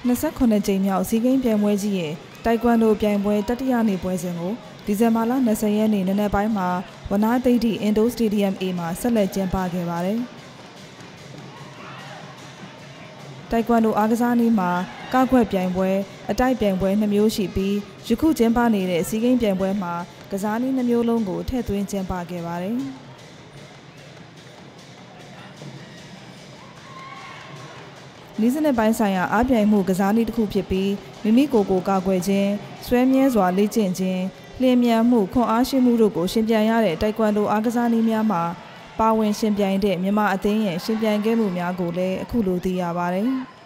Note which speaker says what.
Speaker 1: 29 ကြိမ်မြောက်စီးကိန်းပြိုင်ပွဲကြီးရဲ့တိုက်ကွမ်ဒိုပြိုင်ပွဲတတိယနေ့ပွဲစဉ်ကိုဒီဇင်ဘာလ20ရက်နေ့နံနက်ပိုင်းမှာဝနာသိဒ္ဓိအင်ဒိုစတေဒီယမ် A မှာဆက်လက်ကျင်းပခဲ့ပါတယ်။တိုက်ကွမ်ဒိုအားကစားနည်းမှာကောက်ွက်ပြိုင်ပွဲအတိုက်ပြိုင်ပွဲ2မျိုးရှိပြီးယခုကျင်းပနေတဲ့စီးကိန်းပြိုင်ပွဲမှာကစားနည်း2မျိုးလုံးကိုထည့်သွင်းကျင်းပခဲ့ပါတယ်။နီးစနစ်ပိုင်းဆိုင်ရာအားပြိုင်မှုကစားနည်းတစ်ခုဖြစ်ပြီးမိမိကိုယ်ကိုကာကွယ်ခြင်းဆွဲမြဲစွာလေ့ကျင့်ခြင်းလျင်မြန်မှုခွန်အားရှိမှုတို့ကိုရှင်ပြိုင်ရတဲ့တိုက်ကွမ်ဒိုအားကစားနည်းများမှာပါဝင်ရှင်ပြိုင်တဲ့မြန်မာအသင်းရဲ့ရှင်ပြိုင်ခဲ့မှုများကိုလည်းအခုလိုသိရပါတယ်။